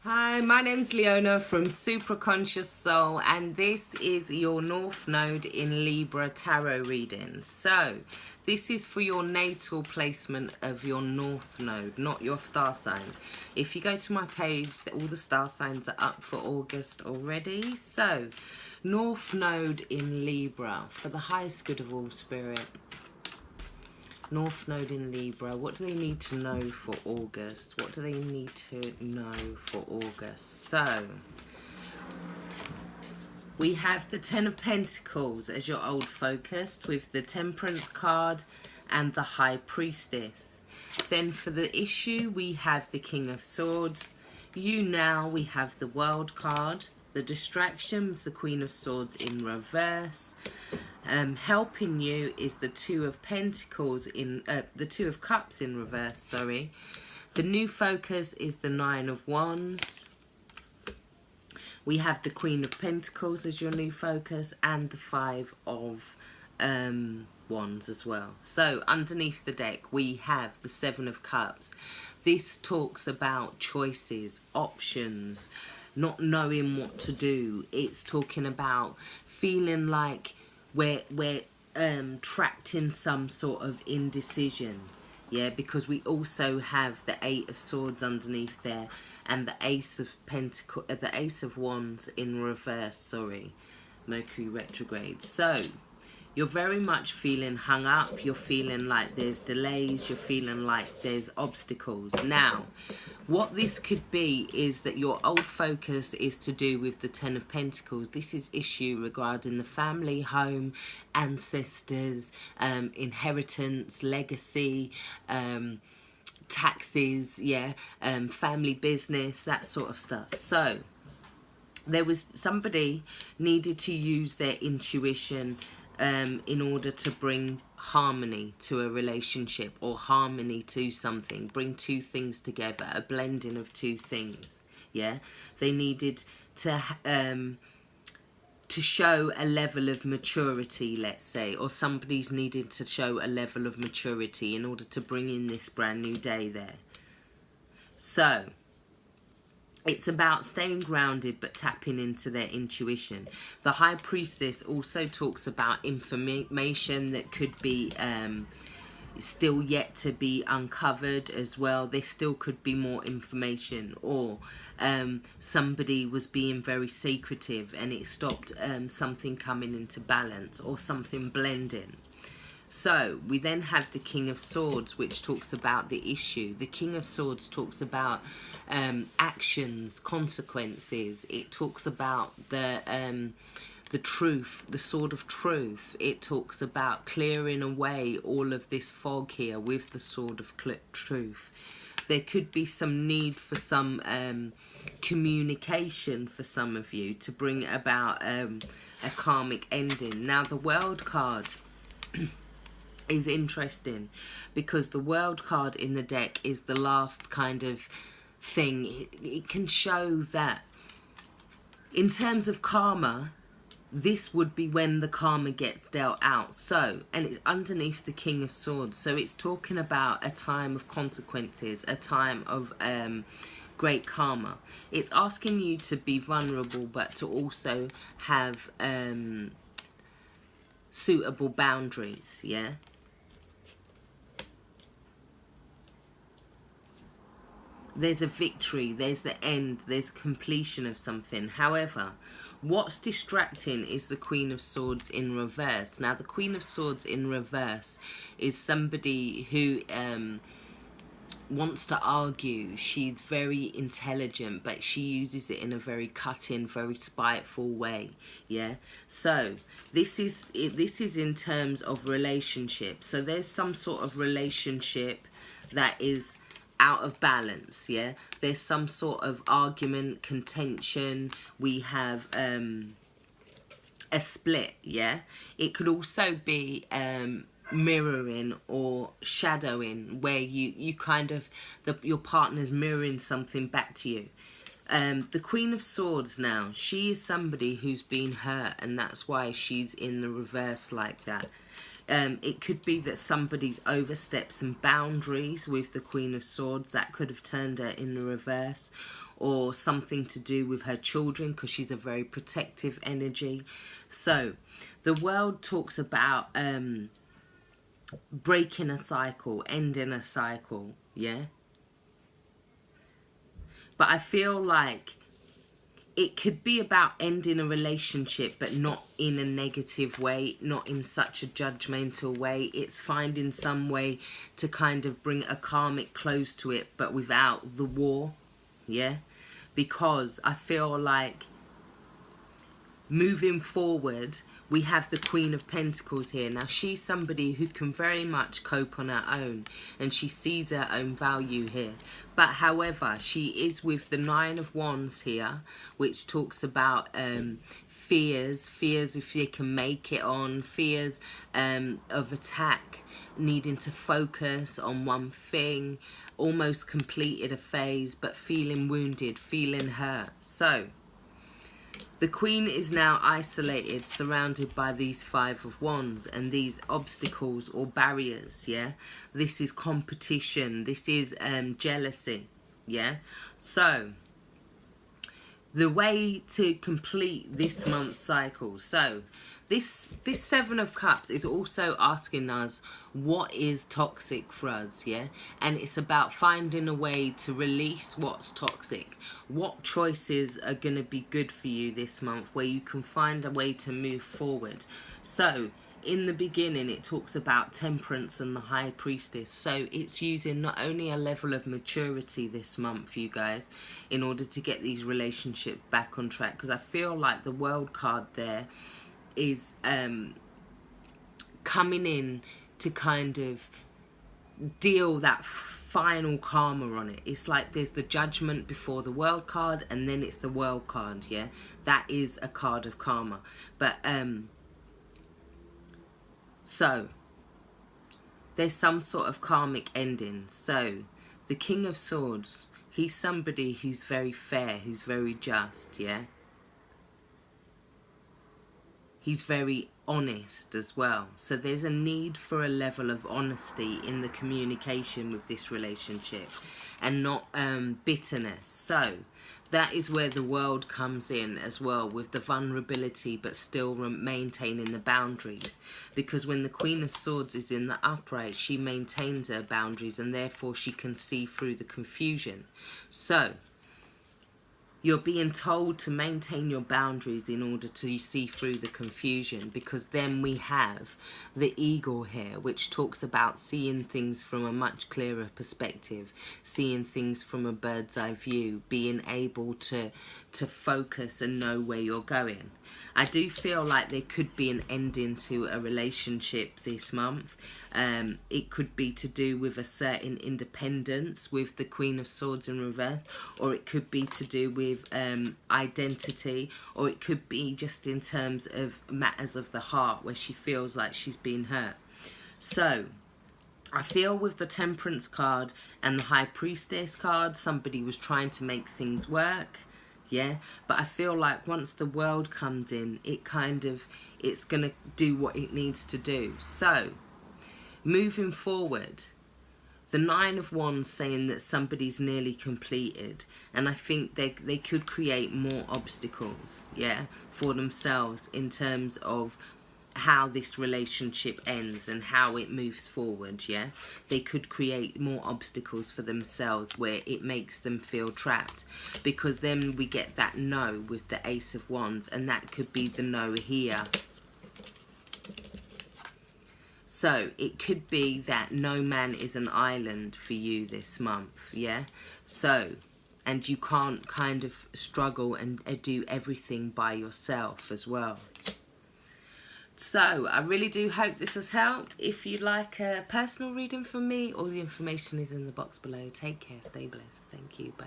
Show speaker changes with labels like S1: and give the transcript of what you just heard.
S1: Hi, my name's Leona from Supra Conscioussoul, and this is your North Node in Libra tarot reading. So, this is for your natal placement of your North Node, not your star sign. If you go to my page, all the star signs are up for August already. So, North Node in Libra, for the highest good of all, Spirit. North Node in Libra, what do they need to know for August? What do they need to know for August? So, we have the Ten of Pentacles as your old focus, with the Temperance card and the High Priestess. Then for the issue, we have the King of Swords. We have the World card. The distractions, the Queen of Swords in reverse. Helping you is the Two of Pentacles in the Two of Cups in reverse. Sorry. The new focus is the Nine of Wands. We have the Queen of Pentacles as your new focus and the Five of Wands as well. So underneath the deck we have the Seven of Cups. This talks about choices, options, not knowing what to do. It's talking about feeling like we're trapped in some sort of indecision, yeah, because we also have the Eight of Swords underneath there and the Ace of the Ace of Wands in reverse. Sorry, Mercury retrograde. So you're very much feeling hung up. You're feeling like there's delays. You're feeling like there's obstacles. Now, what this could be is that your old focus is to do with the Ten of Pentacles. This is issue regarding the family, home, ancestors, inheritance, legacy, taxes, yeah, family business, that sort of stuff. So there was somebody needed to use their intuition in order to bring harmony to a relationship, or harmony to something, bring two things together, a blending of two things. Yeah, they needed to show a level of maturity, let's say, or somebody's needed to show a level of maturity in order to bring in this brand new day there. So it's about staying grounded but tapping into their intuition. The High Priestess also talks about information that could be still yet to be uncovered as well. There still could be more information, or somebody was being very secretive and it stopped something coming into balance, or something blending. So we then have the King of Swords, which talks about the issue. The King of Swords talks about actions, consequences. It talks about the truth, the Sword of Truth. It talks about clearing away all of this fog here with the Sword of Truth. There could be some need for some communication for some of you to bring about a karmic ending. Now the World card is interesting, because the World card in the deck is the last kind of thing. It can show that in terms of karma, this would be when the karma gets dealt out. So, and it's underneath the King of Swords, so it's talking about a time of consequences, a time of great karma. It's asking you to be vulnerable, but to also have suitable boundaries, yeah. There's a victory, there's the end, there's completion of something. However, what's distracting is the Queen of Swords in reverse. Now, the Queen of Swords in reverse is somebody who wants to argue. She's very intelligent, but she uses it in a very cutting, very spiteful way, yeah. So this is in terms of relationship. So there's some sort of relationship that is out of balance, yeah. There's some sort of argument, contention. We have a split, yeah. It could also be mirroring or shadowing, where you kind of your partner's mirroring something back to you. The Queen of Swords now, she is somebody who's been hurt, and that's why she's in the reverse like that. It could be that somebody's overstepped some boundaries with the Queen of Swords. That could have turned her in the reverse. or something to do with her children, because she's a very protective energy. So the world talks about breaking a cycle, ending a cycle, yeah? But I feel like it could be about ending a relationship, but not in a negative way, not in such a judgmental way. It's finding some way to kind of bring a karmic close to it, but without the war, yeah? Because I feel like moving forward, we have the Queen of Pentacles here. Now, she's somebody who can very much cope on her own, and she sees her own value here. But however, she is with the Nine of Wands here, which talks about fears if they can make it on, fears of attack, needing to focus on one thing, almost completed a phase, but feeling wounded, feeling hurt. So the Queen is now isolated, surrounded by these Five of Wands and these obstacles or barriers, yeah? This is competition. This is jealousy, yeah? So the way to complete this month's cycle. So this Seven of Cups is also asking us what is toxic for us, yeah? And it's about finding a way to release what's toxic. What choices are going to be good for you this month, where you can find a way to move forward. So in the beginning, it talks about Temperance and the High Priestess. So it's using not only a level of maturity this month, you guys, in order to get these relationships back on track. Because I feel like the World card there is coming in to kind of deal that final karma on it. It's like there's the Judgment before the World card, and then it's the World card, yeah? That is a card of karma. But so there's some sort of karmic ending. So the King of Swords, he's somebody who's very fair, who's very just, yeah? He's very honest as well. So there's a need for a level of honesty in the communication with this relationship, and not bitterness. So that is where the World comes in as well, with the vulnerability but still maintaining the boundaries. Because when the Queen of Swords is in the upright, she maintains her boundaries, and therefore she can see through the confusion. So you're being told to maintain your boundaries in order to see through the confusion, because then we have the Eagle here, which talks about seeing things from a much clearer perspective, seeing things from a bird's eye view, being able to focus and know where you're going. I do feel like there could be an ending to a relationship this month. It could be to do with a certain independence with the Queen of Swords in reverse, or it could be to do with identity, or it could be just in terms of matters of the heart, where she feels like she's been hurt. So I feel with the Temperance card and the High Priestess card, somebody was trying to make things work, yeah? But I feel like once the World comes in, it's going to do what it needs to do. So moving forward, the Nine of Wands saying that somebody's nearly completed, and I think they could create more obstacles, yeah, for themselves in terms of how this relationship ends and how it moves forward, yeah? They could create more obstacles for themselves where it makes them feel trapped, because then we get that no with the Ace of Wands, and that could be the no here. So it could be that no man is an island for you this month, yeah? So, and you can't kind of struggle and do everything by yourself as well. So I really do hope this has helped. If you'd like a personal reading from me, all the information is in the box below. Take care, stay blessed. Thank you. Bye.